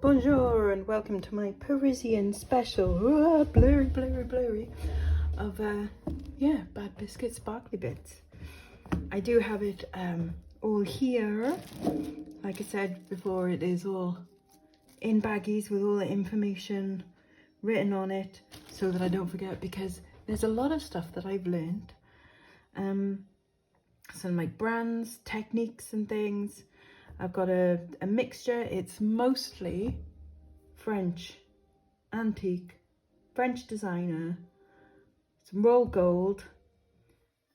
Bonjour and welcome to my Parisian special, blurry, of Bad Biscuit Sparkly Bits. I do have it all here. Like I said before, it is all in baggies with all the information written on it so that I don't forget, because there's a lot of stuff that I've learned. Some like brands, techniques and things. I've got a mixture. It's mostly French, antique, French designer, some rolled gold,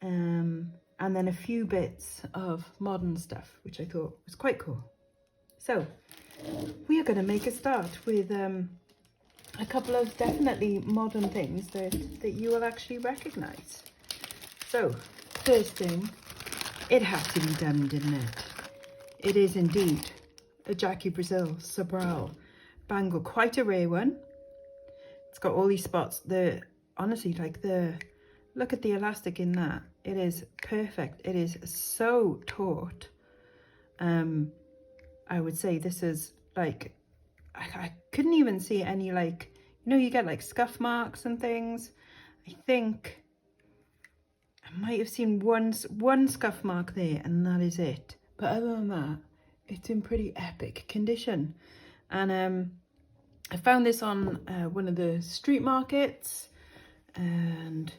and then a few bits of modern stuff, which I thought was quite cool. So we are going to make a start with a couple of definitely modern things that you will actually recognise. So first thing, it had to be done, didn't it? It is indeed a Jackie Brazil Sobral bangle, quite a rare one. It's got all these spots. Honestly, look at the elastic in that. It is perfect. It is so taut. I would say this is like, I couldn't even see any, you get like scuff marks and things. I think I might have seen one scuff mark there, and that is it. But other than that, it's in pretty epic condition. And I found this on one of the street markets, and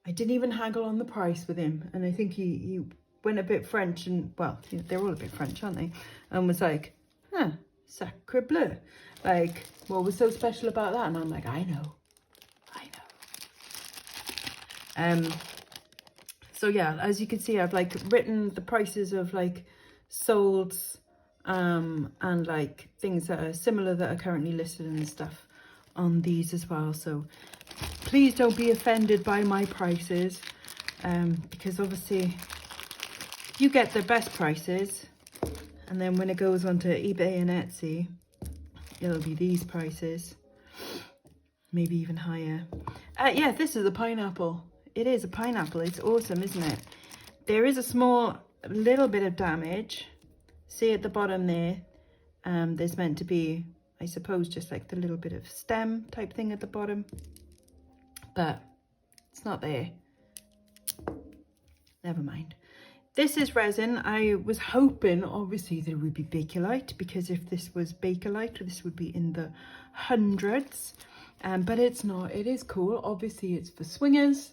I didn't even haggle on the price with him. And I think he went a bit French, and well, they're all a bit French, aren't they? And was like, sacre bleu. Like, what was so special about that? And I'm like, I know. So yeah, as you can see, I've like written the prices of like solds and like things that are similar that are currently listed and stuff on these as well. So please don't be offended by my prices, because obviously you get the best prices, and then when it goes onto eBay and Etsy, it'll be these prices, maybe even higher. Yeah, this is a pineapple. It is a pineapple. It's awesome, isn't it? There is a little bit of damage. See at the bottom there, there's meant to be, I suppose, just like the little bit of stem type thing at the bottom, but it's not there. Never mind. This is resin. I was hoping, obviously, that it would be Bakelite, because if this was Bakelite, this would be in the hundreds, but it's not. It is cool. Obviously, it's for swingers.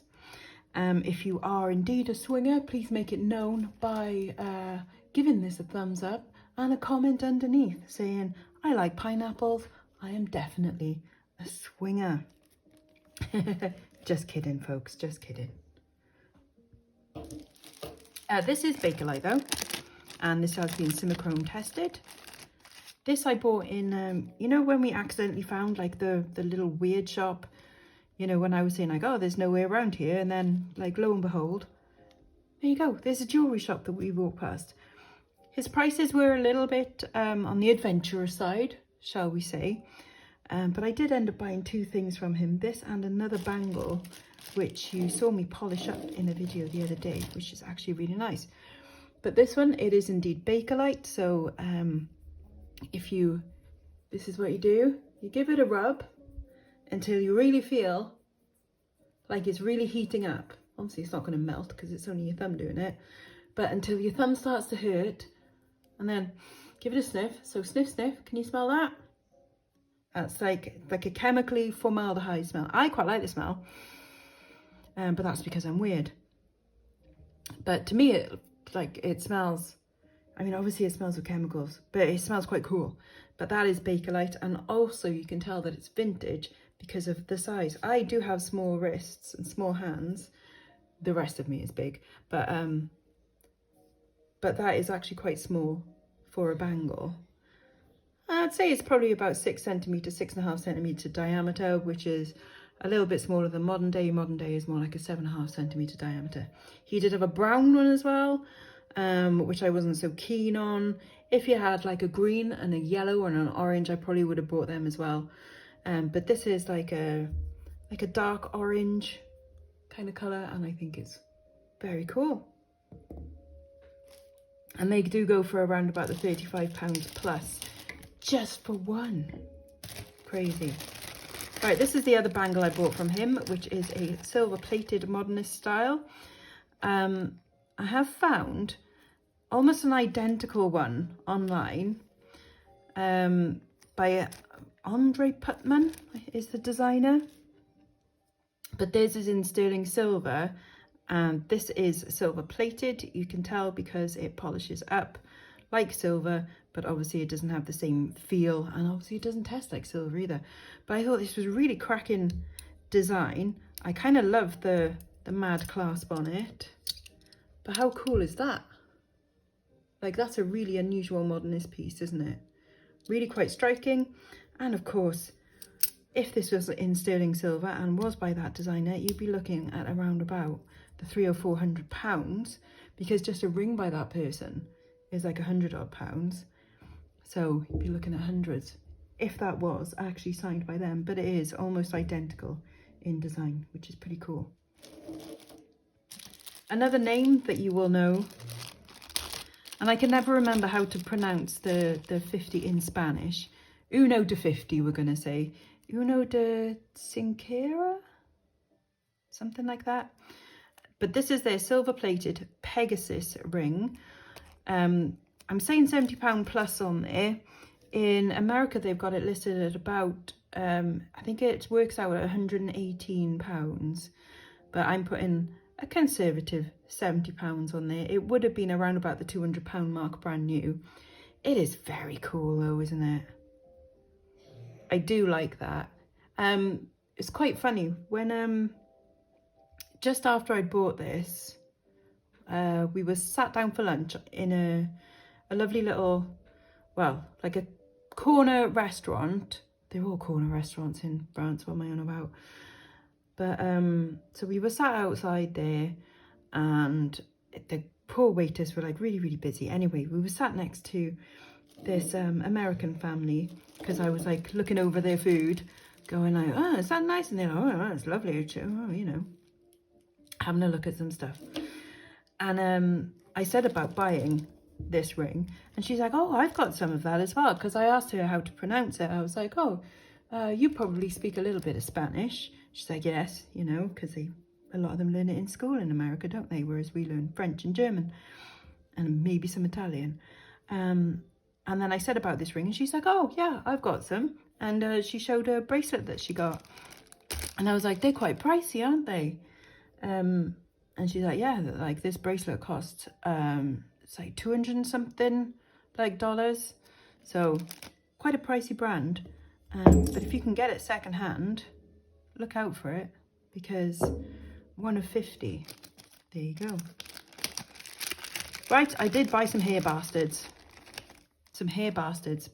If you are indeed a swinger, please make it known by giving this a thumbs up and a comment underneath saying, I like pineapples, I am definitely a swinger. Just kidding, folks, just kidding. This is Bakelite though, and this has been Simichrome tested. This I bought in, when we accidentally found like the little weird shop, when I was saying like, oh, there's nowhere around here, and then like lo and behold, there you go, there's a jewellery shop that we walked past. His prices were a little bit on the adventurous side, shall we say, but I did end up buying two things from him, this and another bangle, which you saw me polish up in a video the other day, which is actually really nice. But this one, it is indeed Bakelite, so this is what you do, you give it a rub until you really feel like it's really heating up. Obviously it's not going to melt because it's only your thumb doing it, but until your thumb starts to hurt, and then give it a sniff. So sniff, can you smell that? That's like a chemically formaldehyde smell. I quite like the smell, but that's because I'm weird. But to me, it smells, I mean, obviously it smells of chemicals, but it smells quite cool. But that is Bakelite, and also you can tell that it's vintage because of the size. I do have small wrists and small hands. The rest of me is big, but that is actually quite small for a bangle. I'd say it's probably about 6 centimetres, 6.5 centimetre diameter, which is a little bit smaller than modern day. Modern day is more like a 7.5 centimetre diameter. He did have a brown one as well, which I wasn't so keen on. If you had like a green and a yellow and an orange, I probably would have bought them as well. But this is like a dark orange kind of colour, and I think it's very cool. And they do go for around about the £35 plus. just for one. Crazy. Right, this is the other bangle I bought from him, which is a silver plated modernist style. I have found almost an identical one online by Andre Putman is the designer, but this is in sterling silver and this is silver plated. You can tell because it polishes up like silver, but obviously it doesn't have the same feel, and obviously it doesn't test like silver either. But I thought this was really cracking design. I kind of love the mad clasp on it, but how cool is that? Like, that's a really unusual modernist piece, isn't it? Really quite striking. And of course, if this was in sterling silver and was by that designer, you'd be looking at around about the £300 or £400, because just a ring by that person is like £100 odd. So you'd be looking at hundreds if that was actually signed by them, but it is almost identical in design, which is pretty cool. Another name that you will know, and I can never remember how to pronounce the 50 in Spanish. Uno de 50, we're going to say. Uno de Cinquera? Something like that. But this is their silver plated Pegasus ring. I'm saying £70 plus on there. In America, they've got it listed at about, I think it works out at £118. But I'm putting a conservative £70 on there. It would have been around about the £200 mark brand new. It is very cool though, isn't it? I do like that. It's quite funny when just after I'd bought this, we were sat down for lunch in a lovely little, well, like a corner restaurant. They're all corner restaurants in France, what am I on about? But so we were sat outside there, and the poor waiters were like really, really busy. Anyway, we were sat next to this American family, because I was like looking over their food, going like, oh, is that nice? And they're like, oh, that's lovely. Oh, you know, having a look at some stuff. And I said about buying this ring, and she's like, oh, I've got some of that as well, because I asked her how to pronounce it. I was like, oh, you probably speak a little bit of Spanish. She's like, yes, you know, because a lot of them learn it in school in America, don't they? Whereas we learn French and German and maybe some Italian. And then I said about this ring, and she's like, oh, yeah, I've got some. And she showed a bracelet that she got. And I was like, they're quite pricey, aren't they? And she's like, yeah, like this bracelet costs, it's like 200 and something like dollars. So quite a pricey brand. But if you can get it secondhand, look out for it, because one of 50. There you go. Right, I did buy some hair bastards.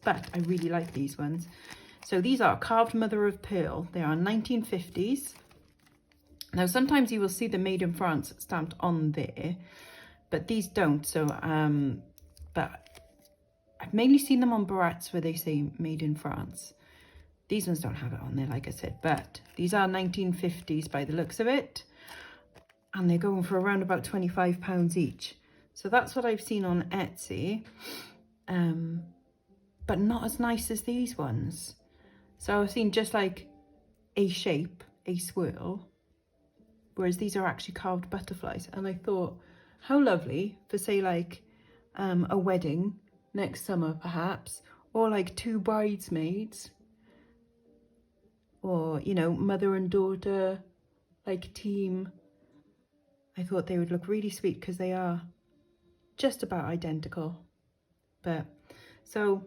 But I really like these ones. So these are carved mother of pearl. They are 1950s. Now sometimes you will see the made in France stamped on there, but these don't. So but I've mainly seen them on barrettes where they say made in France. These ones don't have it on there, like I said, but these are 1950s by the looks of it, and they're going for around about £25 each. So that's what I've seen on Etsy. But not as nice as these ones. So I've seen just like a shape, a swirl, whereas these are actually carved butterflies. And I thought, how lovely for, say, like a wedding next summer perhaps, or like two bridesmaids, or, you know, mother and daughter, like team. I thought they would look really sweet because they are just about identical. But so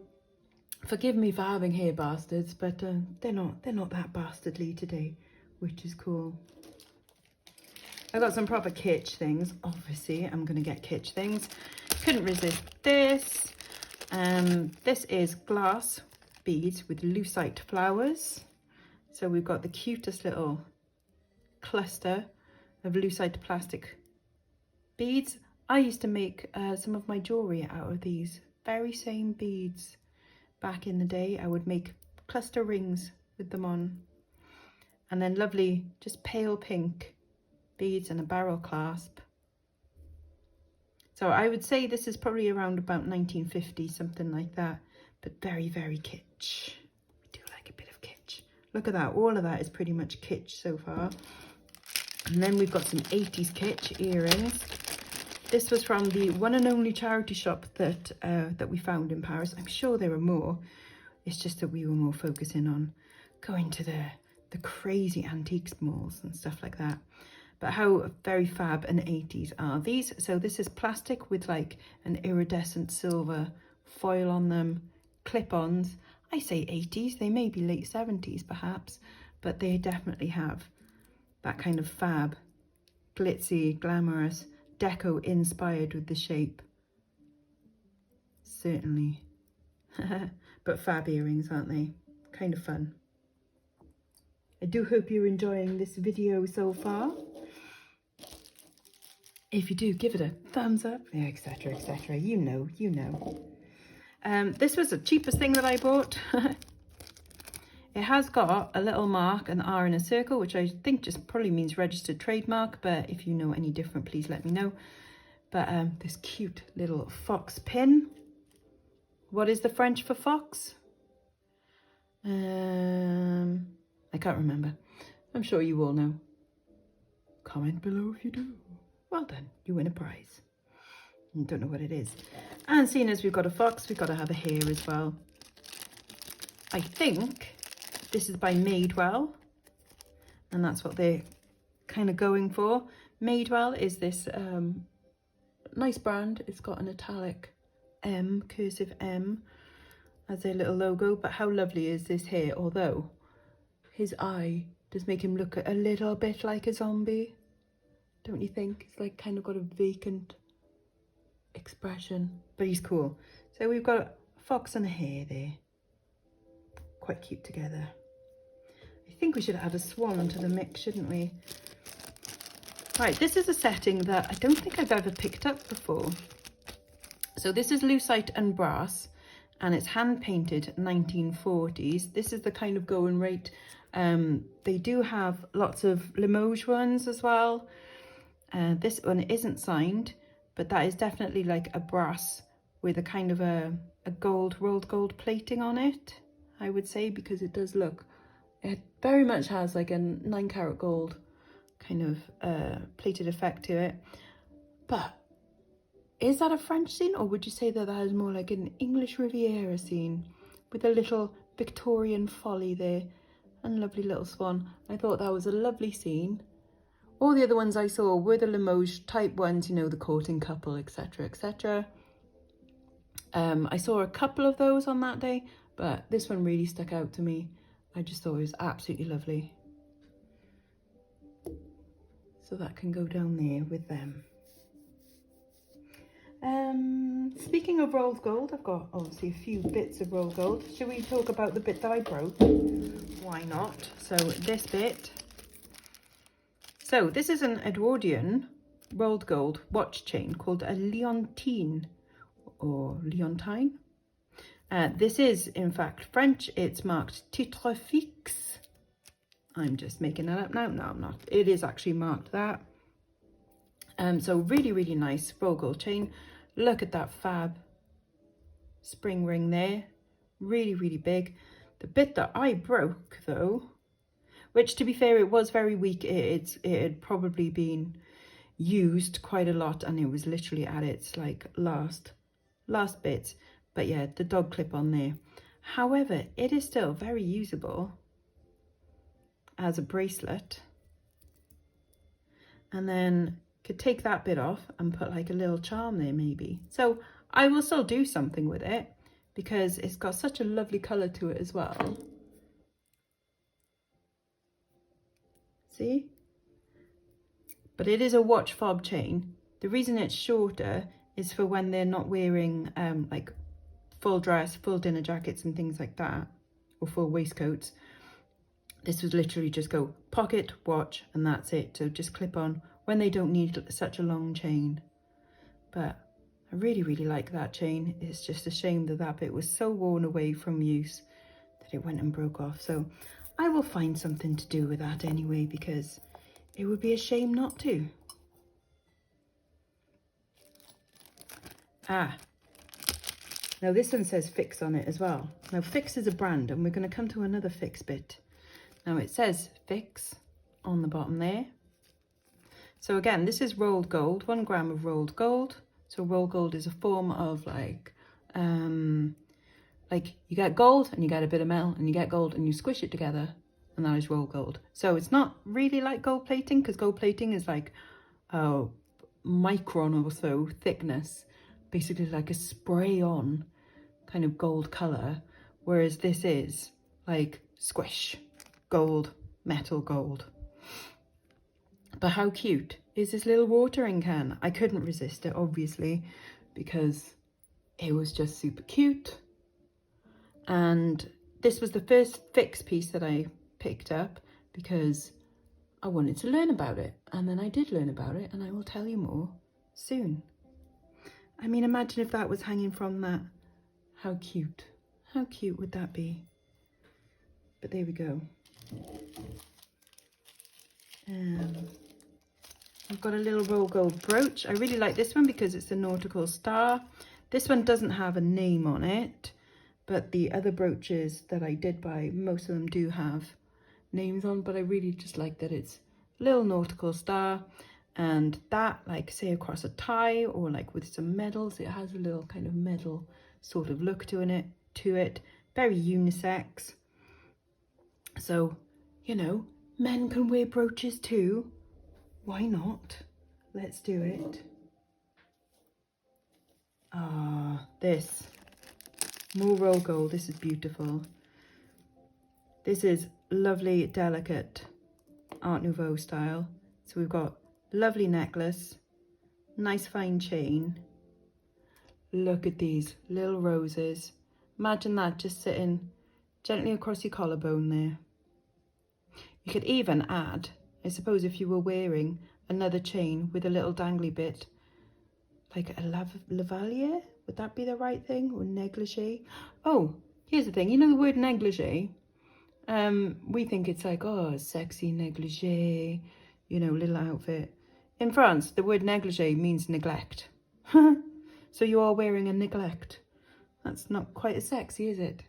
forgive me for having hair bastards, but they're not that bastardly today, which is cool. I got some proper kitsch things. Obviously, I'm gonna get kitsch things. Couldn't resist this. This is glass beads with lucite flowers. So we've got the cutest little cluster of lucite plastic beads. I used to make some of my jewellery out of these very same beads back in the day. I would make cluster rings with them on. And then lovely, just pale pink beads and a barrel clasp. So I would say this is probably around about 1950, something like that. but very, very kitsch. I do like a bit of kitsch. Look at that. All of that is pretty much kitsch so far. And then we've got some 80s kitsch earrings. This was from the one and only charity shop that that we found in Paris. I'm sure there are more. It's just that we were more focusing on going to the crazy antiques malls and stuff like that. But how very fab and 80s are these. So this is plastic with like an iridescent silver foil on them, clip-ons. I say 80s, they may be late 70s perhaps, but they definitely have that kind of fab, glitzy, glamorous, deco inspired with the shape. Certainly. But fab earrings, aren't they? Kind of fun. I do hope you're enjoying this video so far. If you do, give it a thumbs up, etc, etc. You know. This was the cheapest thing that I bought. It has got a little mark, an R in a circle, which I think just probably means registered trademark, but if you know any different, please let me know. But this cute little fox pin. What is the French for fox? I can't remember. I'm sure you all know. Comment below if you do. Well done, you win a prize. I don't know what it is. And seeing as we've got a fox, we've got to have a hare as well. I think this is by Madewell, and that's what they're kind of going for. Madewell is this nice brand. It's got an italic M, cursive M, as their little logo. But how lovely is this hare? Although his eye does make him look a little bit like a zombie. Don't you think? It's like kind of got a vacant expression, but he's cool. So we've got a fox and a hare there. Quite cute together. I think we should add a swan onto the mix, shouldn't we? Right, this is a setting that I don't think I've ever picked up before. So this is lucite and brass, and it's hand painted 1940s. This is the kind of going rate. They do have lots of Limoges ones as well. This one isn't signed, but that is definitely like a brass with a kind of a gold, rolled gold plating on it, I would say, because it does look, it very much has like a 9 karat gold kind of plated effect to it. But is that a French scene, or would you say that that is more like an English Riviera scene with a little Victorian folly there and lovely little swan? I thought that was a lovely scene. All the other ones I saw were the Limoges type ones, you know, the courting couple, etc, etc. I saw a couple of those on that day, but this one really stuck out to me. I just thought it was absolutely lovely. So that can go down there with them. Speaking of rolled gold, I've got obviously a few bits of rolled gold. Should we talk about the bit that I broke? Why not? So this bit. So this is an Edwardian rolled gold watch chain called a Leontine or Leontine. This is in fact French. It's marked titre fixe. I'm just making that up now. No, I'm not. It is actually marked that. So really, really nice rolled gold chain. Look at that fab spring ring there. Really, really big. The bit that I broke though, which to be fair, it was very weak. It had probably been used quite a lot, and it was literally at its like last bits. But yeah, the dog clip on there. However, it is still very usable as a bracelet. And then could take that bit off and put like a little charm there maybe. So I will still do something with it because it's got such a lovely colour to it as well. See? But it is a watch fob chain. The reason it's shorter is for when they're not wearing like full dress, full dinner jackets and things like that, or full waistcoats. This would literally just go pocket, watch, and that's it. So just clip on when they don't need such a long chain. But I really, really like that chain. It's just a shame that that bit was so worn away from use that it went and broke off. So I will find something to do with that anyway, because it would be a shame not to. Now this one says Fix on it as well. Now Fix is a brand, and we're going to come to another Fix bit. Now it says Fix on the bottom there. So again, this is rolled gold, 1 gram of rolled gold. So rolled gold is a form of like you get gold and you get a bit of metal, and you get gold and you squish it together, and that is rolled gold. So it's not really like gold plating, because gold plating is like a micron or so thickness, basically like a spray on kind of gold color, whereas this is like squish gold, metal gold. But how cute is this little watering can? I couldn't resist it, obviously, because it was just super cute. And this was the first Fix piece that I picked up because I wanted to learn about it. And then I did learn about it, and I will tell you more soon. I mean, imagine if that was hanging from that. How cute. How cute would that be? But there we go. I've got a little roll gold brooch. I really like this one because it's a nautical star. This one doesn't have a name on it, but the other brooches that I did buy, most of them do have names on, but I really just like that it's a little nautical star. And that, like, say across a tie or like with some medals, it has a little kind of medal sort of look to it. Very unisex. So, you know, men can wear brooches too. Why not? Let's do it. This. More roll gold. This is beautiful. This is lovely, delicate Art Nouveau style. So we've got lovely necklace, nice fine chain. Look at these little roses. Imagine that just sitting gently across your collarbone there. You could even add, I suppose, if you were wearing another chain with a little dangly bit, like a lavalier, would that be the right thing? Or negligee? Oh, here's the thing. You know the word negligee? We think it's like, oh, sexy negligee, you know, little outfit. In France, the word negligee means neglect. So you are wearing a neglect. That's not quite as sexy, is it?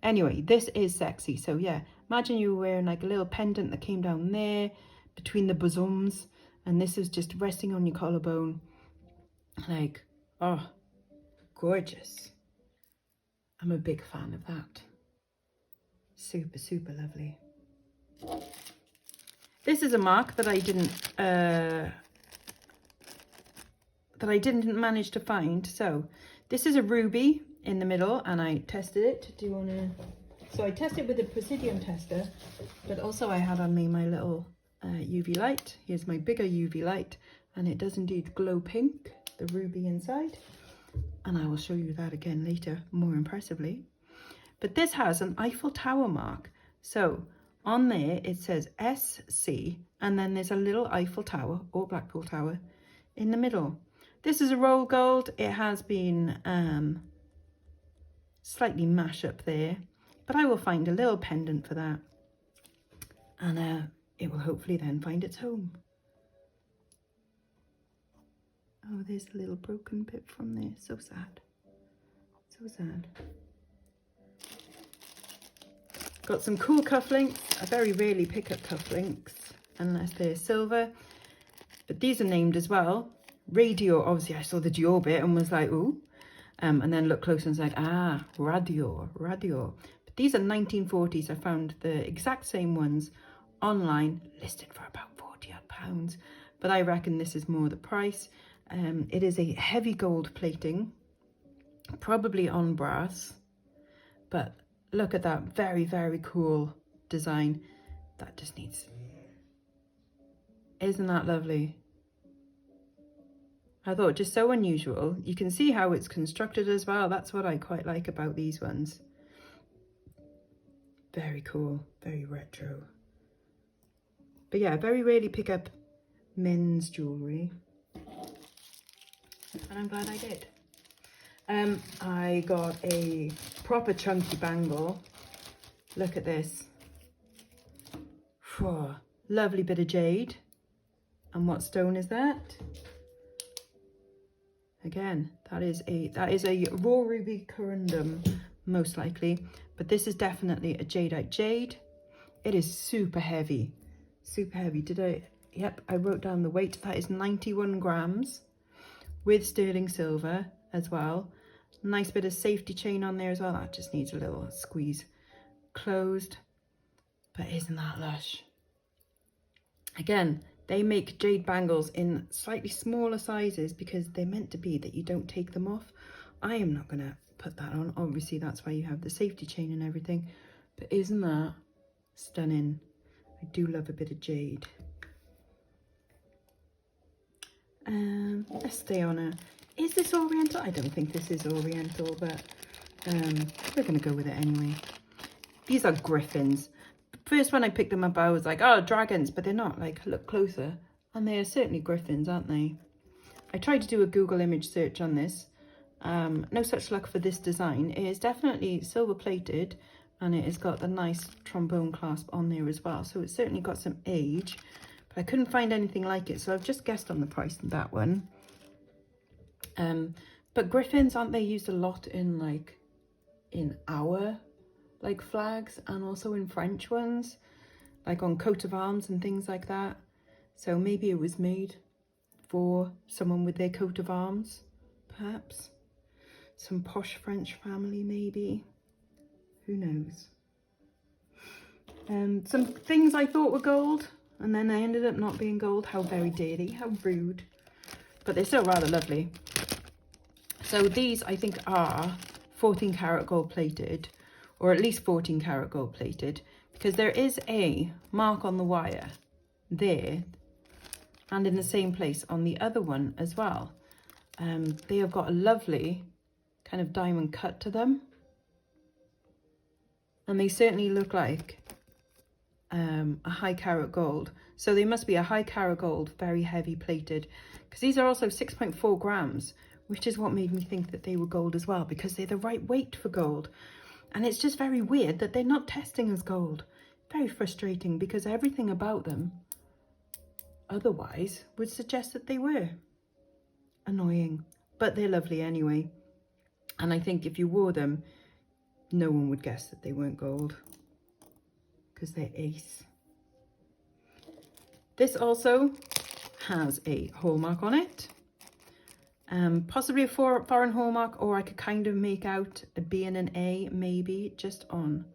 Anyway, this is sexy. So yeah, imagine you were wearing like a little pendant that came down there between the bosoms, and this is just resting on your collarbone. Like, oh, gorgeous. I'm a big fan of that. Super, super lovely. This is a mark that I didn't manage to find. So this is a ruby in the middle, and I tested it. Do you want to? So I tested with a precision tester, but also I had on me my little UV light. Here's my bigger UV light, and it does indeed glow pink, the ruby inside. And I will show you that again later, more impressively. But this has an Eiffel Tower mark. So on there it says SC, and then there's a little Eiffel Tower or Blackpool Tower in the middle. This is a roll gold. It has been slightly mashed up there, but I will find a little pendant for that, and it will hopefully then find its home. Oh, there's a little broken bit from there. So sad. So sad. Got some cool cufflinks. I very rarely pick up cufflinks unless they're silver, but these are named as well. Radio, obviously I saw the Dior bit and was like, ooh. And then look closer and was like, ah, radio. But these are 1940s. I found the exact same ones online, listed for about £40 odd. But I reckon this is more the price. It is a heavy gold plating, probably on brass. But look at that, very, very cool design. That just needs... Isn't that lovely? I thought just so unusual. You can see how it's constructed as well. That's what I quite like about these ones. Very cool, very retro. But yeah, I very rarely pick up men's jewellery, and I'm glad I did. I got a proper chunky bangle. Look at this. Whew. Lovely bit of jade. And what stone is that? Again, that is a raw ruby corundum, most likely. But this is definitely a jadeite jade. It is super heavy. Super heavy. Yep, I wrote down the weight. That is 91 grams with sterling silver as well. Nice bit of safety chain on there as well. That just needs a little squeeze. Closed. But isn't that lush? Again, they make jade bangles in slightly smaller sizes because they're meant to be that you don't take them off. I am not going to put that on. Obviously, that's why you have the safety chain and everything. But isn't that stunning? I do love a bit of jade. Let's stay on a... Is this Oriental? I don't think this is Oriental, but we're going to go with it anyway. These are griffins. First, when I picked them up, I was like, oh, dragons, but they're not. Like, look closer. And they are certainly griffins, aren't they? I tried to do a Google image search on this. No such luck for this design. It is definitely silver plated, and it has got the nice trombone clasp on there as well. So it's certainly got some age, but I couldn't find anything like it. So I've just guessed on the price of that one. But griffins, aren't they used a lot in like in our like flags, and also in French ones, like on coat of arms and things like that? So maybe it was made for someone with their coat of arms, perhaps some posh French family, maybe, who knows. Some things I thought were gold, and then they ended up not being gold. How very dirty, how rude, but they're still rather lovely. So these, I think, are 14 karat gold plated, or at least 14 karat gold plated, because there is a mark on the wire there, and in the same place on the other one as well. They have got a lovely kind of diamond cut to them, and they certainly look like a high carat gold. So they must be a high carat gold, very heavy plated, because these are also 6.4 grams, which is what made me think that they were gold as well, because they're the right weight for gold. And it's just very weird that they're not testing as gold. Very frustrating, because everything about them otherwise would suggest that they were. Annoying, but they're lovely anyway. And I think if you wore them, no one would guess that they weren't gold, because they're ace. This also has a hallmark on it. Possibly a foreign hallmark, or I could kind of make out a B and an A, maybe, just on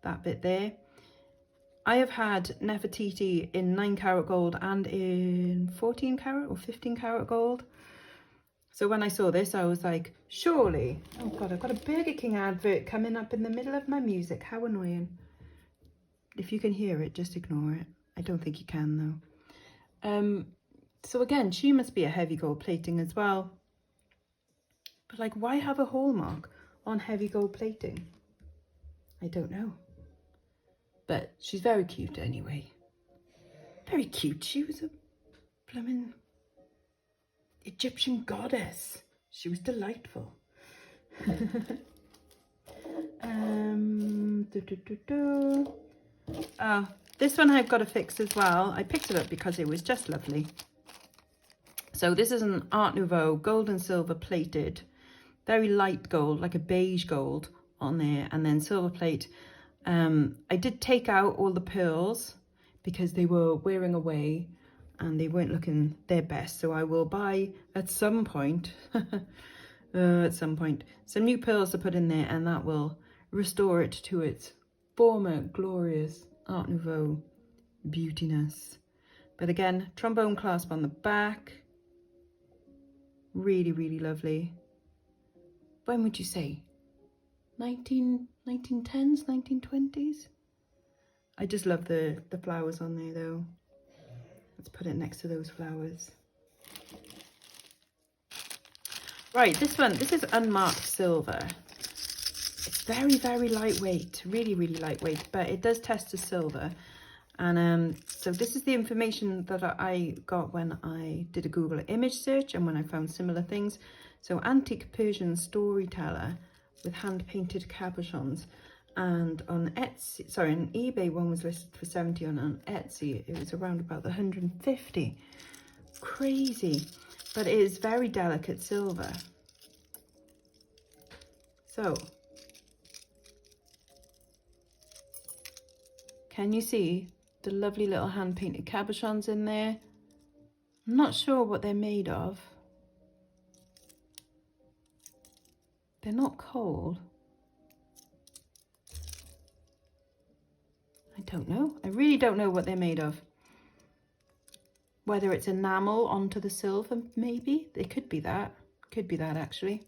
that bit there. I have had Nefertiti in 9 karat gold and in 14 karat or 15 karat gold. So when I saw this, I was like, surely, oh God, I've got a Burger King advert coming up in the middle of my music. How annoying. If you can hear it, just ignore it. I don't think you can though. So again, she must be a heavy gold plating as well. But like, why have a hallmark on heavy gold plating? I don't know. But she's very cute anyway. Very cute. She was a blooming Egyptian goddess. She was delightful. This one I've got to fix as well. I picked it up because it was just lovely. So this is an Art Nouveau gold and silver plated, very light gold, like a beige gold on there, and then silver plate. I did take out all the pearls because they were wearing away and they weren't looking their best. So I will buy at some point, some new pearls to put in there, and that will restore it to its former glorious Art Nouveau beautiness. But again, trombone clasp on the back. Really, really lovely. When would you say? 1910s, 1920s? I just love the flowers on there though. Let's put it next to those flowers. Right, this is unmarked silver. It's very, very lightweight, really, really lightweight, but it does test as silver. And so this is the information that I got when I did a Google image search and when I found similar things. So antique Persian storyteller with hand-painted cabochons. And on Etsy, sorry, on eBay one was listed for 70, on Etsy it was around about the 150. Crazy. but it is very delicate silver. So, can you see the lovely little hand-painted cabochons in there? I'm not sure what they're made of. They're not coal. I don't know. I really don't know what they're made of. Whether it's enamel onto the silver, maybe. It could be that. Could be that, actually.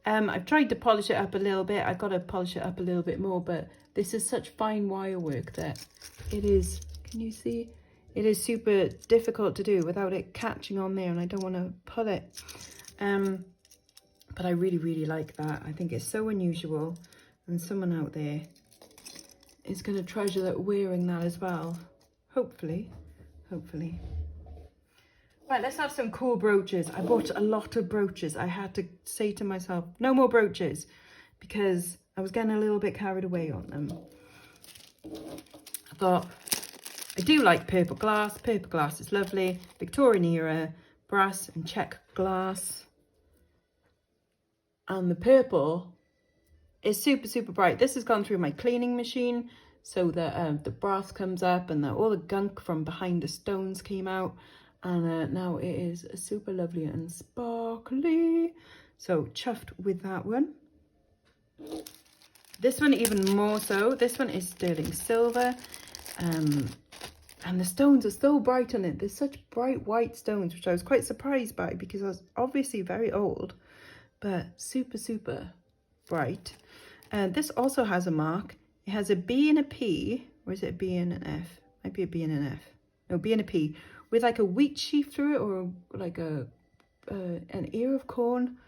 I've tried to polish it up a little bit. I've got to polish it up a little bit more, but this is such fine wire work that it is, can you see? It is super difficult to do without it catching on there, and I don't want to pull it. But I really, really like that. I think it's so unusual, and someone out there is going to treasure that, wearing that as well. Hopefully, hopefully. Right, let's have some cool brooches. I bought a lot of brooches. I had to say to myself, no more brooches, because I was getting a little bit carried away on them. I thought, I do like purple glass. Purple glass is lovely. Victorian era, brass and check glass. And the purple is super, super bright. This has gone through my cleaning machine, so that the brass comes up and all the gunk from behind the stones came out. And now it is super lovely and sparkly. So chuffed with that one. This one even more so. This one is sterling silver. And the stones are so bright on it. There's such bright white stones, which I was quite surprised by, because I was obviously very old, but super, super bright. This also has a mark. It has a B and a P, or is it a B and an F? Might be a B and an F. No, B and a P, with like a wheat sheaf through it, or like an ear of corn.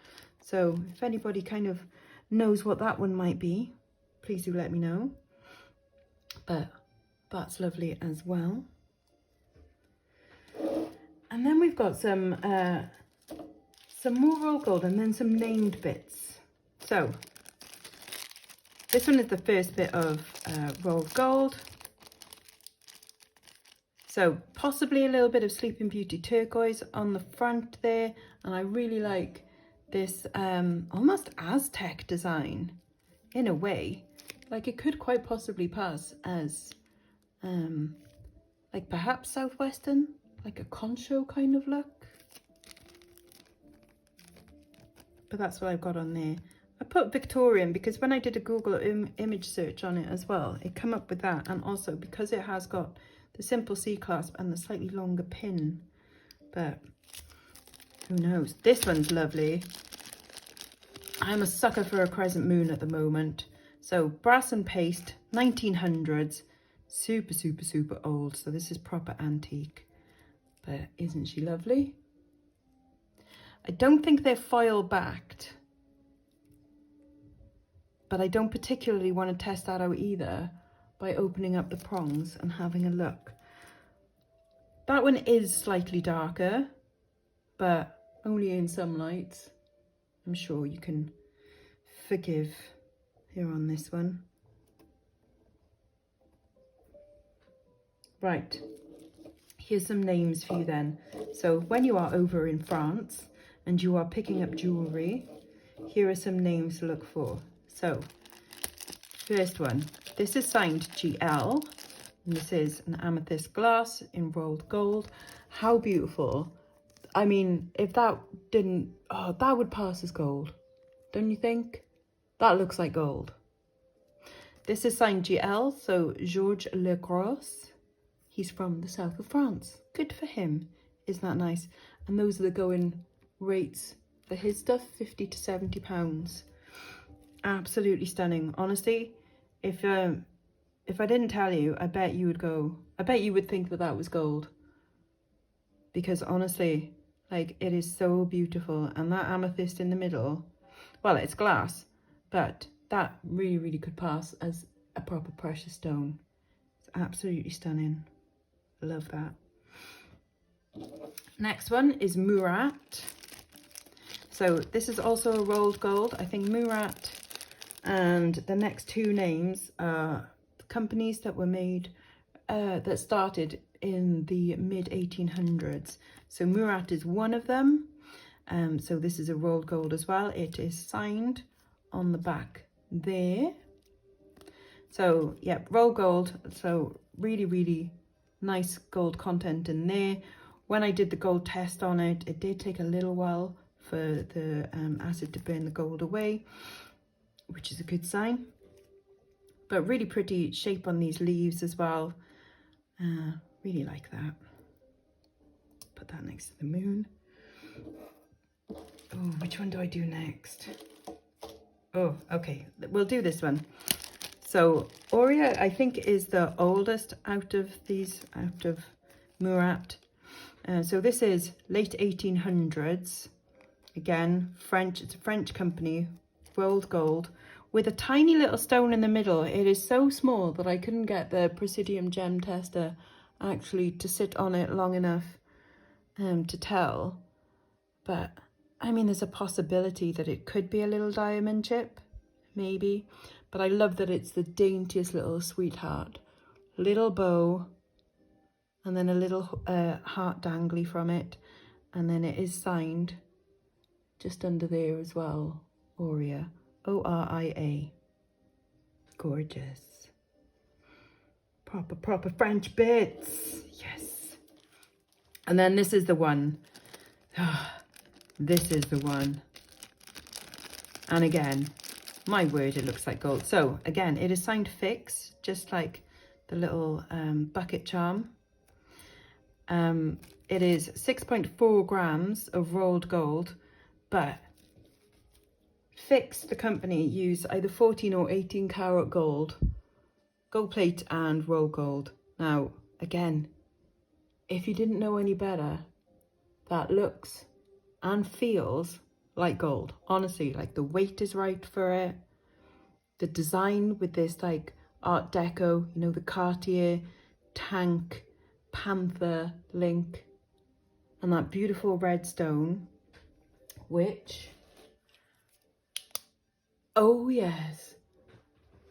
So if anybody kind of knows what that one might be, please do let me know. But that's lovely as well. And then we've got some more rolled gold, and then some named bits. So this one is the first bit of rolled gold. So possibly a little bit of Sleeping Beauty turquoise on the front there. And I really like this almost Aztec design in a way. Like it could quite possibly pass as like perhaps Southwestern, like a concho kind of look. But that's what I've got on there. I put Victorian because when I did a Google image search on it as well, it came up with that. And also because it has got the simple C-clasp and the slightly longer pin. But who knows? This one's lovely. I'm a sucker for a crescent moon at the moment. So brass and paste, 1900s. Super, super, super old. So this is proper antique. But isn't she lovely? I don't think they're foil backed. But I don't particularly want to test that out either by opening up the prongs and having a look. That one is slightly darker, but only in some lights. I'm sure you can forgive here on this one. Right, here's some names for you then. So when you are over in France and you are picking up jewellery, here are some names to look for. So, first one, this is signed GL, and this is an amethyst glass in rolled gold. How beautiful. I mean, if that didn't, oh, that would pass as gold, don't you think? That looks like gold. This is signed GL, so Georges Legros. He's from the south of France. Good for him. Isn't that nice? And those are the going rates for his stuff, 50 to 70 pounds. Absolutely stunning. Honestly, if I didn't tell you, I bet you would think that that was gold. Because honestly, like, it is so beautiful. And that amethyst in the middle, well, it's glass, but that really, really could pass as a proper precious stone. It's absolutely stunning. Love that. Next one is Murat. So this is also a rolled gold. I think Murat and the next two names are companies that were made, that started in the mid 1800s. So Murat is one of them. So this is a rolled gold as well. It is signed on the back there. So yeah, rolled gold. So really, really nice gold content in there. When I did the gold test on it, it did take a little while for the acid to burn the gold away, which is a good sign. But really pretty shape on these leaves as well. Really like that. Put that next to the moon. Oh, which one do I do next? Oh, okay, we'll do this one. So Aurea, I think, is the oldest out of these, out of Murat. So this is late 1800s. Again, French, it's a French company, rolled gold, with a tiny little stone in the middle. It is so small that I couldn't get the Presidium gem tester actually to sit on it long enough to tell. But I mean, there's a possibility that it could be a little diamond chip, maybe. But I love that it's the daintiest little sweetheart. Little bow, and then a little heart dangly from it. And then it is signed just under there as well. Aurea, O-R-I-A. Gorgeous. Proper French bits. Yes. And then this is the one. This is the one. And again, my word, it looks like gold. So again, it is signed fix, just like the little bucket charm. It is 6.4 grams of rolled gold, but Fix, the company, use either 14 or 18 karat gold plate and roll gold. Now, again, if you didn't know any better, that looks and feels like gold. Honestly, like the weight is right for it. The design with this like Art Deco, you know, the Cartier tank, panther link, and that beautiful red stone, which, oh yes,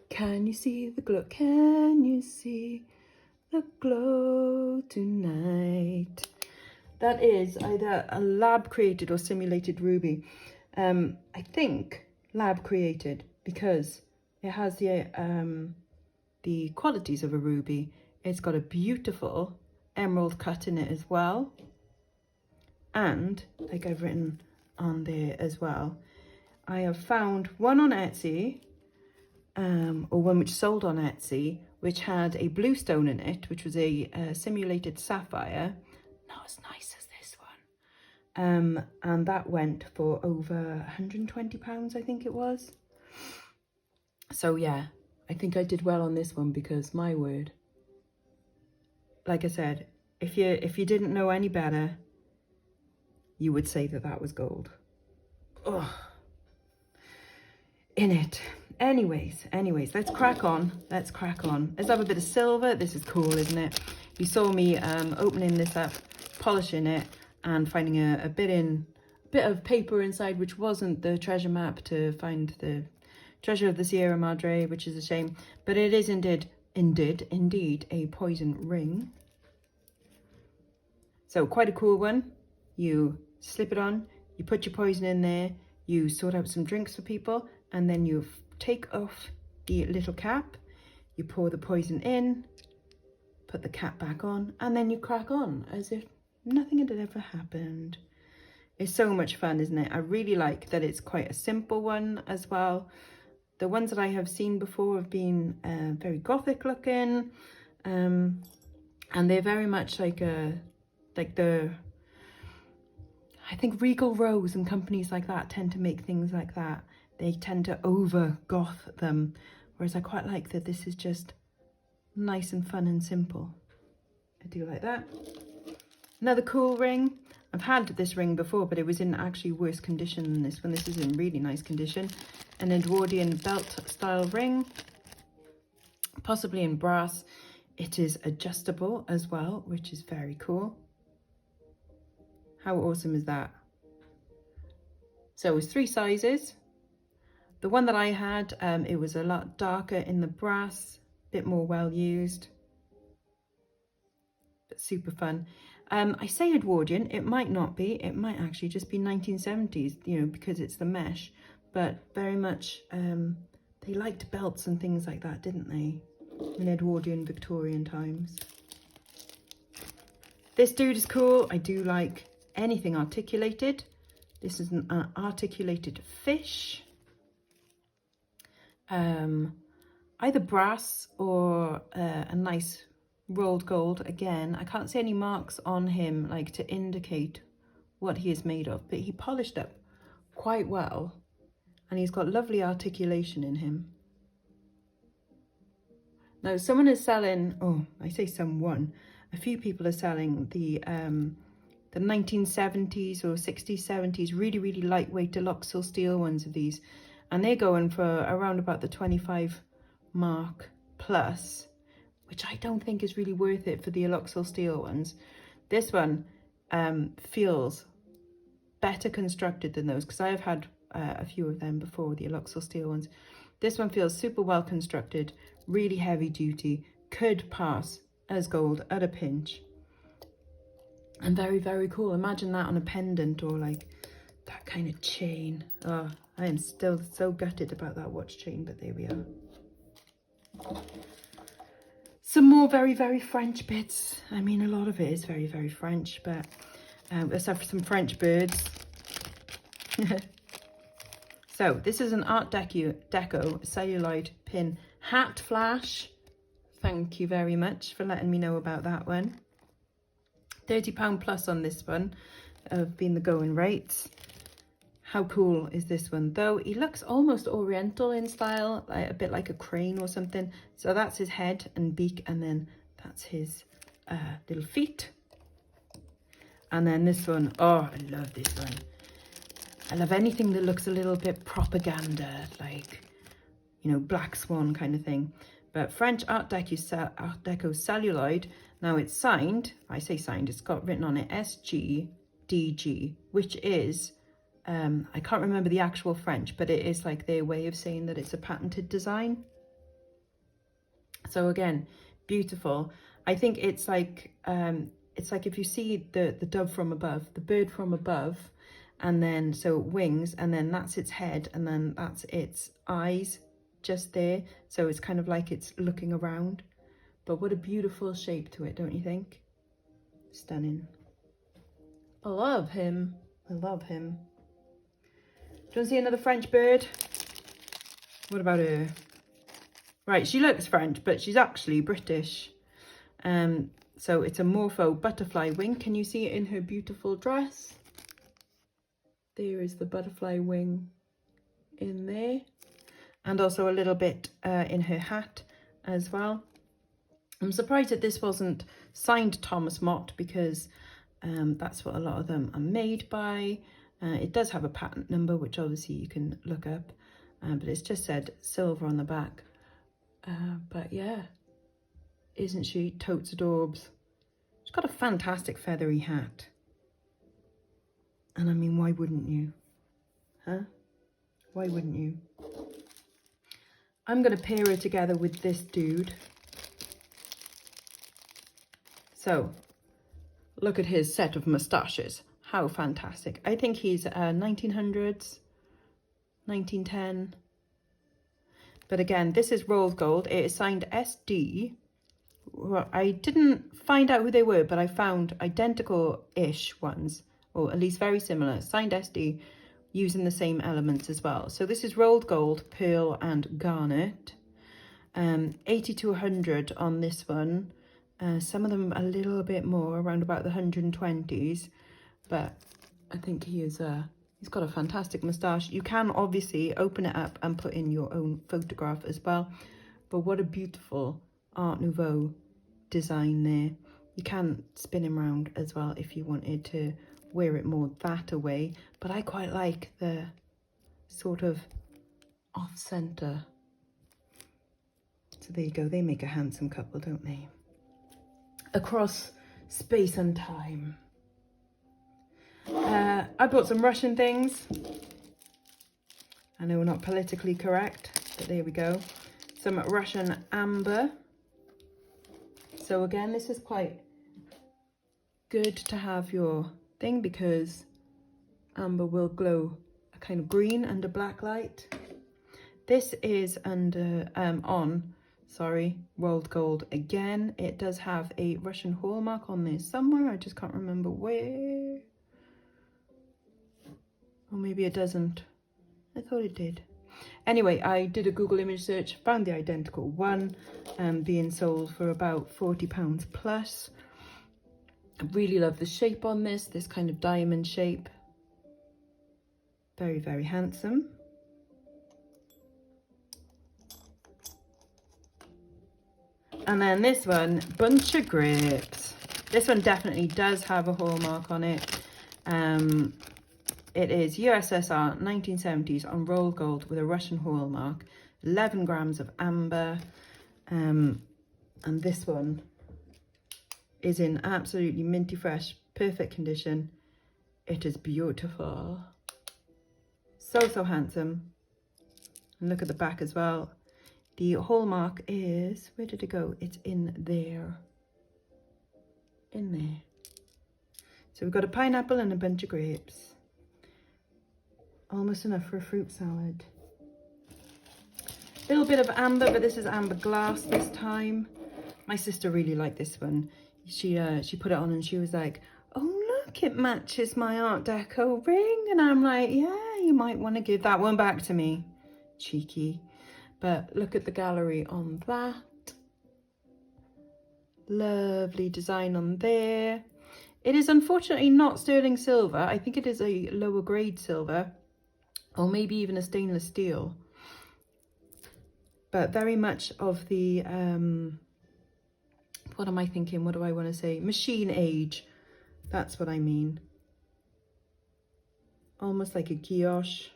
can you see the glow? Can you see the glow tonight? That is either a lab created or simulated ruby. I think lab created, because it has the qualities of a ruby. It's got a beautiful emerald cut in it as well. And like I've written on there as well, I have found one on Etsy, or one which sold on Etsy, which had a blue stone in it, which was a simulated sapphire, not as nice as this one. And that went for over £120, I think it was. So yeah, I think I did well on this one, because my word, like I said, if you didn't know any better, you would say that that was gold. Oh, in it. Anyways, let's crack on. Let's have a bit of silver. This is cool, isn't it? You saw me opening this up, polishing it, and finding a bit of paper inside, which wasn't the treasure map to find the treasure of the Sierra Madre, which is a shame. But it is indeed a poison ring. So quite a cool one. You slip it on, you put your poison in there, you sort out some drinks for people, and then you take off the little cap, you pour the poison in, put the cap back on, and then you crack on as if nothing had ever happened. It's so much fun, isn't it? I really like that it's quite a simple one as well. The ones that I have seen before have been very gothic looking, and they're very much like I think Regal Rose and companies like that tend to make things like that. They tend to over goth them, whereas I quite like that this is just nice and fun and simple. I do like that. Another cool ring. I've had this ring before, but it was in actually worse condition than this one. This is in really nice condition. An Edwardian belt style ring, possibly in brass. It is adjustable as well, which is very cool. How awesome is that? So it was 3 sizes. The one that I had, it was a lot darker in the brass, a bit more well used, but super fun. I say Edwardian, it might not be, it might actually just be 1970s, you know, because it's the mesh, but very much, they liked belts and things like that, didn't they? In Edwardian Victorian times. This dude is cool. I do like anything articulated. This is an articulated fish. Either brass or a nice rolled gold. Again, I can't see any marks on him like to indicate what he is made of, but he polished up quite well and he's got lovely articulation in him. Now someone is selling, oh, I say someone, a few people are selling the 1970s or 60s, 70s, really lightweight Deluxel steel ones of these. And they're going for around about the 25 mark plus, which I don't think is really worth it for the Deluxel steel ones. This one feels better constructed than those, because I have had a few of them before, the Deluxel steel ones. This one feels super well constructed, really heavy duty, could pass as gold at a pinch. And very cool. Imagine that on a pendant or like that kind of chain. Oh, I am still so gutted about that watch chain, but there we are. Some more very French bits. I mean, a lot of it is very French, but let's have some French birds. So this is an Art Deco celluloid pin hat flash. Thank you very much for letting me know about that one. £30 plus on this one have been the going rates. How cool is this one though? He looks almost oriental in style, like a bit like a crane or something. So that's his head and beak, and then that's his little feet. And then this one, oh, I love this one. I love anything that looks a little bit propaganda, like, you know, Black Swan kind of thing. But French Art Deco celluloid. Now it's signed, I say signed, it's got written on it SGDG, which is, I can't remember the actual French, but it is like their way of saying that it's a patented design. So again, beautiful. I think it's like if you see the dove from above, the bird from above, and then so wings, and then that's its head, and then that's its eyes just there. So it's kind of like it's looking around. But what a beautiful shape to it, don't you think? Stunning. I love him. I love him. Do you want to see another French bird? What about her? Right, she looks French, but she's actually British. So it's a Morpho butterfly wing. Can you see it in her beautiful dress? There is the butterfly wing in there. And also a little bit in her hat as well. I'm surprised that this wasn't signed Thomas Mott, because that's what a lot of them are made by. It does have a patent number, which obviously you can look up, but it's just said silver on the back. But yeah, isn't she totes adorbs? She's got a fantastic feathery hat. And I mean, why wouldn't you? Huh? Why wouldn't you? I'm going to pair her together with this dude. So, look at his set of moustaches. How fantastic. I think he's 1900s, 1910. But again, this is rose gold. It is signed SD. Well, I didn't find out who they were, but I found identical-ish ones, or at least very similar, signed SD, using the same elements as well. So this is rolled gold, pearl and garnet. 80 to 100 on this one. Some of them a little bit more, around about the 120s. But I think he's got a fantastic moustache. You can obviously open it up and put in your own photograph as well. But what a beautiful Art Nouveau design there. You can spin him around as well if you wanted to wear it more that away, but I quite like the sort of off-center. So there you go, they make a handsome couple, don't they? Across space and time. I bought some Russian things. I know we're not politically correct, but there we go. Some Russian amber. So again, this is quite good to have your thing because amber will glow a kind of green under black light. This is under rolled gold again. It does have a Russian hallmark on there somewhere. I just can't remember where. Or maybe it doesn't. I thought it did. Anyway, I did a Google image search, found the identical one, being sold for about £40 plus. I really love the shape on this kind of diamond shape. Very, very handsome. And then this one, bunch of grapes. This one definitely does have a hallmark on it. It is USSR 1970s on rolled gold with a Russian hallmark. 11 grams of amber. And this one is in absolutely minty fresh, perfect condition. It is beautiful. So, so handsome. And look at the back as well. The hallmark is, where did it go? It's in there. In there. So we've got a pineapple and a bunch of grapes. Almost enough for a fruit salad. A little bit of amber, but this is amber glass this time. My sister really liked this one. She put it on and she was like, oh look, it matches my Art Deco ring. And I'm like, yeah, you might want to give that one back to me. Cheeky. But look at the gallery on that. Lovely design on there. It is unfortunately not sterling silver. I think it is a lower grade silver, or maybe even a stainless steel. But very much of the, what am I thinking? What do I want to say? Machine age. That's what I mean. Almost like a guilloche,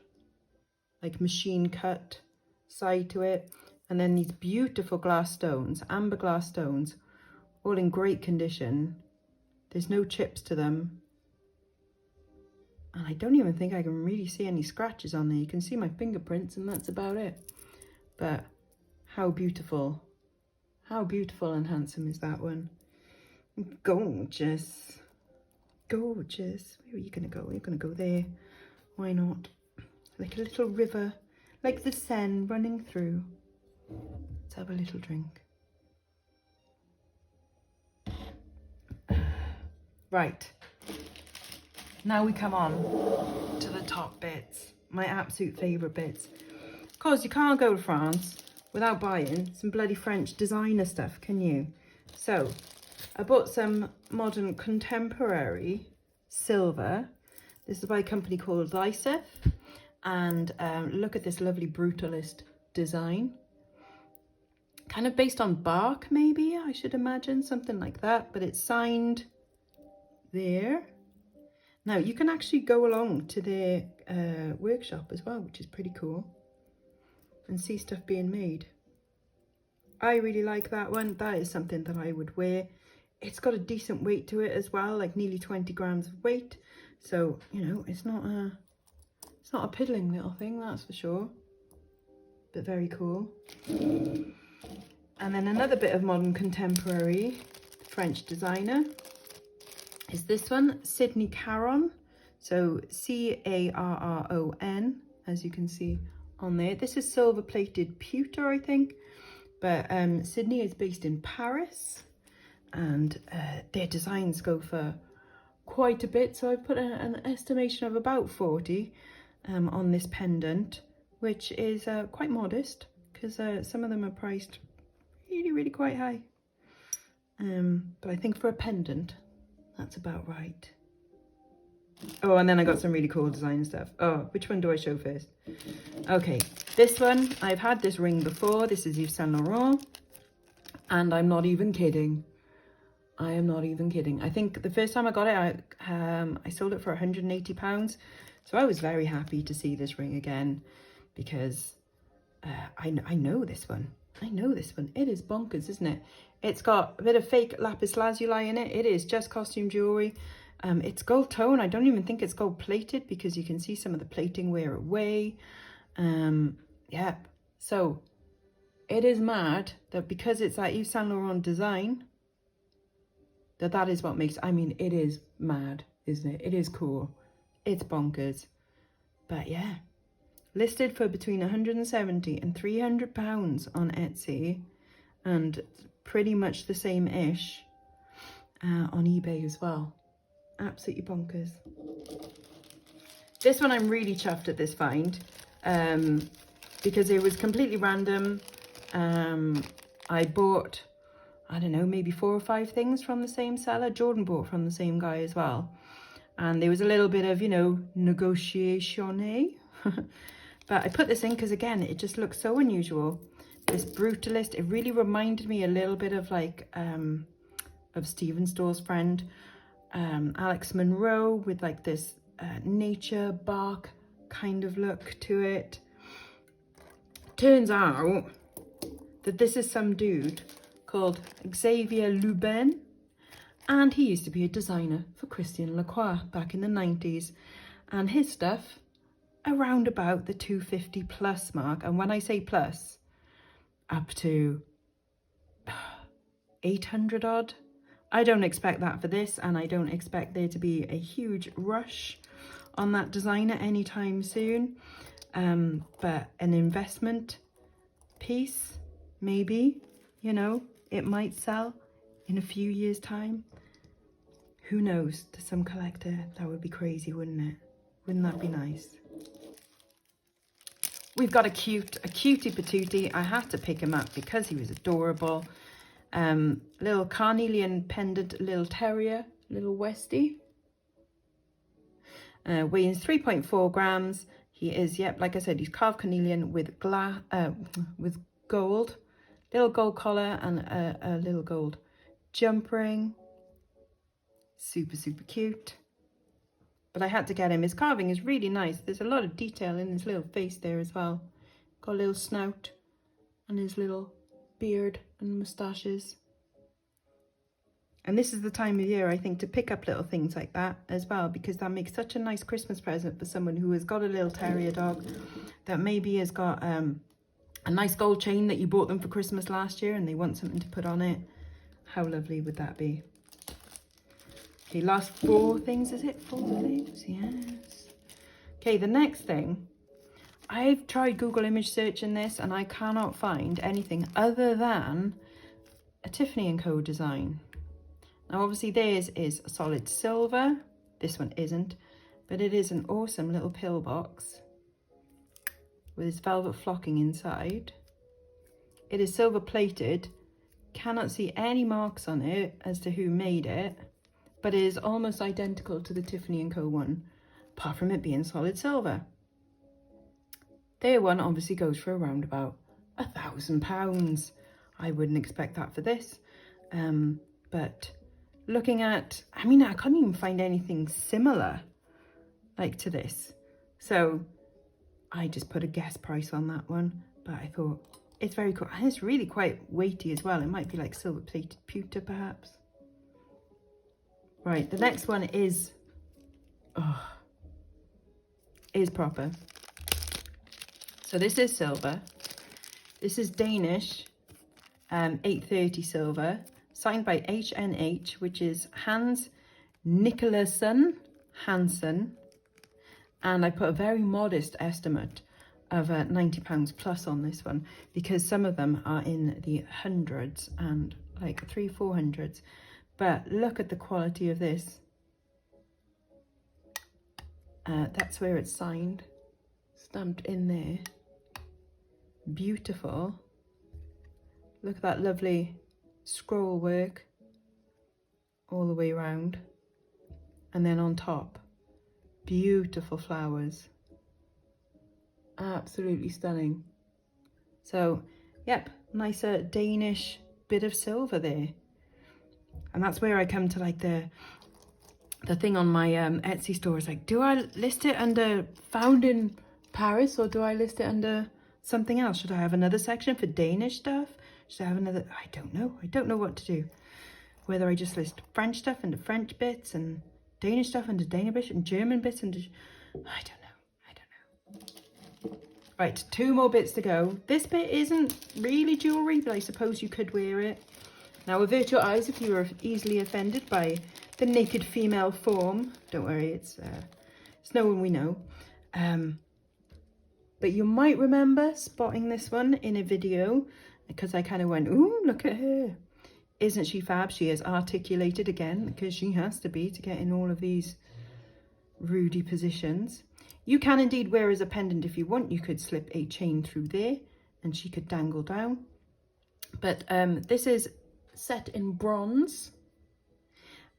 like machine cut side to it. And then these beautiful glass stones, amber glass stones, all in great condition. There's no chips to them. And I don't even think I can really see any scratches on there. You can see my fingerprints and that's about it. But how beautiful and handsome is that one? Gorgeous. Gorgeous. Where are you gonna go? You're gonna go there. Why not? Like a little river, like the Seine running through. Let's have a little drink. Right. Now we come on to the top bits. My absolute favourite bits. Of course, you can't go to France without buying some bloody French designer stuff, can you? So, I bought some modern contemporary silver. This is by a company called Lysef. And look at this lovely brutalist design. Kind of based on bark, maybe, I should imagine. Something like that. But it's signed there. Now, you can actually go along to their workshop as well, which is pretty cool. And see stuff being made. I really like that one. That is something that I would wear. It's got a decent weight to it as well, like nearly 20 grams of weight. So, you know, it's not a piddling little thing, that's for sure. But very cool. And then another bit of modern contemporary French designer is this one, Sydney Caron. So C-A-R-R-O-N, as you can see on there. This is silver plated pewter, I think. But Sydney is based in Paris. And their designs go for quite a bit. So I put an estimation of about 40 on this pendant, which is quite modest because some of them are priced really, really quite high. But I think for a pendant, that's about right. Oh, and then I got some really cool design stuff. Oh, which one do I show first? Okay, this one, I've had this ring before. This is Yves Saint Laurent. And I'm not even kidding. I am not even kidding. I think the first time I got it, I sold it for £180. So I was very happy to see this ring again because I know this one. I know this one. It is bonkers, isn't it? It's got a bit of fake lapis lazuli in it. It is just costume jewellery. It's gold tone. I don't even think it's gold plated because you can see some of the plating wear away. Yeah. So it is mad that because it's that Yves Saint Laurent design, that is what makes, I mean, it is mad, isn't it? It is cool. It's bonkers. But yeah, listed for between 170 and 300 pounds on Etsy, and pretty much the same-ish on eBay as well. Absolutely bonkers. This one, I'm really chuffed at this find, because it was completely random. I bought, I don't know, maybe 4 or 5 things from the same seller. Jordan bought from the same guy as well. And there was a little bit of, you know, negotiation. But I put this in because, again, it just looks so unusual. This Brutalist, it really reminded me a little bit of like, of Stephen Store's friend, Alex Monroe, with like this nature bark kind of look to it. Turns out that this is some dude called Xavier Lubin, and he used to be a designer for Christian Lacroix back in the 90s, and his stuff around about the 250 plus mark, and when I say plus, up to 800 odd. I don't expect that for this, and I don't expect there to be a huge rush on that designer anytime soon, but an investment piece, maybe, you know, it might sell in a few years' time. Who knows? To some collector, that would be crazy, wouldn't it? Wouldn't that be nice? We've got a cutie patootie. I had to pick him up because he was adorable. Little carnelian pendant little terrier, little Westie. Weighs 3.4 grams. He is, yep, like I said, he's carved carnelian with with gold, little gold collar and a little gold jump ring. Super, super cute. But I had to get him. His carving is really nice. There's a lot of detail in his little face there as well. Got a little snout and his little beard and moustaches. And this is the time of year, I think, to pick up little things like that as well, because that makes such a nice Christmas present for someone who has got a little terrier dog that maybe has got a nice gold chain that you bought them for Christmas last year and they want something to put on it. How lovely would that be? Okay, last 4 things, is it? 4 things, yes. Okay, the next thing. I've tried Google image searching this and I cannot find anything other than a Tiffany & Co design. Now, obviously theirs is a solid silver. This one isn't, but it is an awesome little pill box with its velvet flocking inside. It is silver plated. Cannot see any marks on it as to who made it, but it is almost identical to the Tiffany & Co one, apart from it being solid silver. Their one obviously goes for around about £1,000. I wouldn't expect that for this. But looking at, I mean, I can't even find anything similar like to this. So I just put a guess price on that one, but I thought it's very cool. And it's really quite weighty as well. It might be like silver plated pewter perhaps. Right, the next one is proper. So this is silver. This is Danish, 830 silver, signed by HNH, which is Hans Nicolasen Hansen. And I put a very modest estimate of £90 plus on this one, because some of them are in the hundreds and like 300-400s. But look at the quality of this. That's where it's signed, stamped in there. Beautiful. Look at that lovely scroll work all the way around. And then on top, beautiful flowers. Absolutely stunning. So, yep, nicer Danish bit of silver there. And that's where I come to like the thing on my Etsy store is like, do I list it under found in Paris or do I list it under something else? Should I have another section for Danish stuff? Should I have another? I don't know. I don't know what to do. Whether I just list French stuff under French bits and Danish stuff under Danish bits and German bits and I don't know. Right, 2 more bits to go. This bit isn't really jewellery, but I suppose you could wear it. Now avert your eyes if you are easily offended by the naked female form. Don't worry, it's no one we know. But you might remember spotting this one in a video because I kind of went, ooh, look at her. Isn't she fab? She is articulated again because she has to be to get in all of these Rudy positions. You can indeed wear as a pendant if you want. You could slip a chain through there and she could dangle down. But this is set in bronze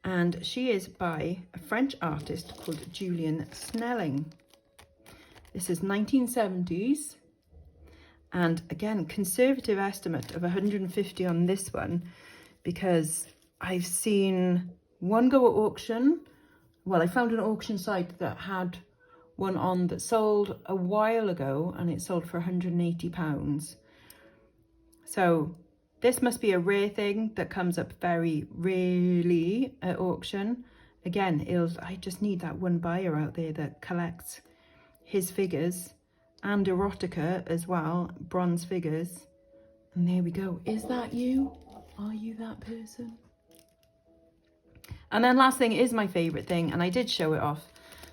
and she is by a French artist called Julian Snelling. This is 1970s and again conservative estimate of 150 on this one because I've seen one go at auction. Well, I found an auction site that had one on that sold a while ago and it sold for £180. So this must be a rare thing that comes up very rarely at auction. Again, I just need that one buyer out there that collects his figures and erotica as well, bronze figures. And there we go. Is that you? Are you that person? And then last thing is my favorite thing, and I did show it off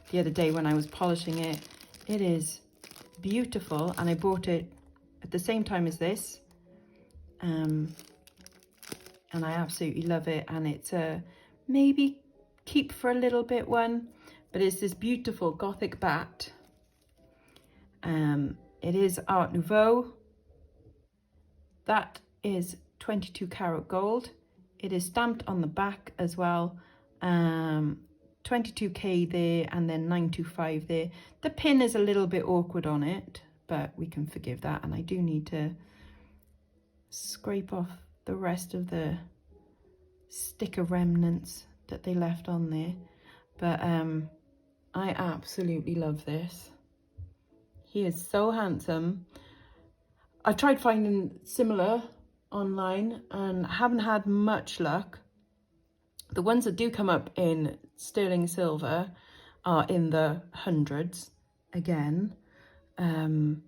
the other day when I was polishing it. It is beautiful, and I bought it at the same time as this. And I absolutely love it, and it's a maybe keep for a little bit one, but it's this beautiful Gothic bat. It is Art Nouveau. That is 22 karat gold. It is stamped on the back as well. 22k there and then 925 there. The pin is a little bit awkward on it, but we can forgive that. And I do need to scrape off the rest of the sticker remnants that they left on there. But I absolutely love this. He is so handsome. I've tried finding similar online and haven't had much luck. The ones that do come up in sterling silver are in the hundreds again. And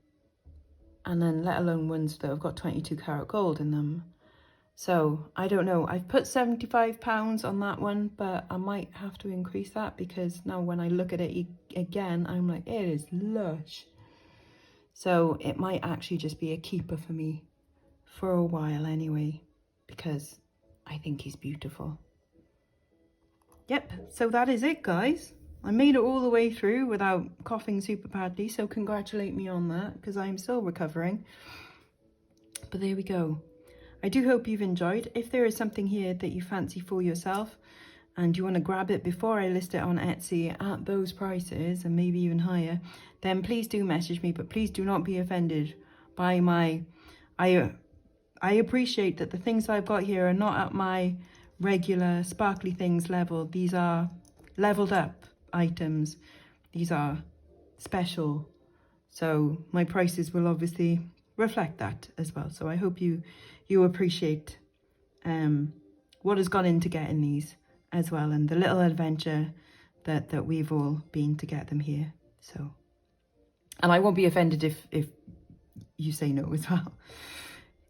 then let alone ones that have got 22 karat gold in them. So I don't know. I've put £75 on that one, but I might have to increase that because now when I look at it again, I'm like, it is lush. So it might actually just be a keeper for me for a while anyway, because I think he's beautiful. Yep, so that is it, guys. I made it all the way through without coughing super badly, so congratulate me on that, because I'm still recovering. But there we go. I do hope you've enjoyed. If there is something here that you fancy for yourself and you want to grab it before I list it on Etsy at those prices and maybe even higher, then please do message me, but please do not be offended by my... I appreciate that the things I've got here are not at my regular sparkly things level. These are leveled up items. These are special. So my prices will obviously reflect that as well. So I hope you appreciate what has gone into getting these as well, and the little adventure that we've all been to get them here. So, and I won't be offended if you say no as well.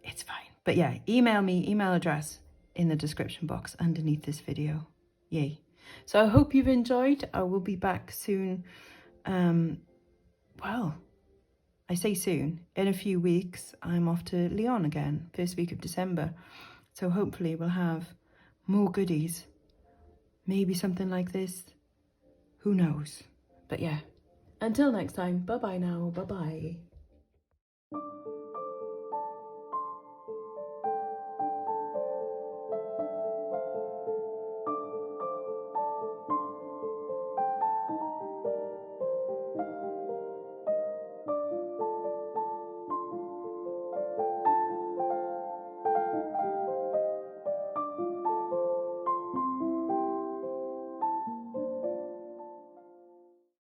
It's fine. But yeah, email me, email address in the description box underneath this video. Yay. So I hope you've enjoyed. I will be back soon. Well, I say soon. In a few weeks, I'm off to Lyon again, first week of December. So hopefully we'll have more goodies. Maybe something like this. Who knows? But yeah, until next time, bye-bye now. Bye-bye.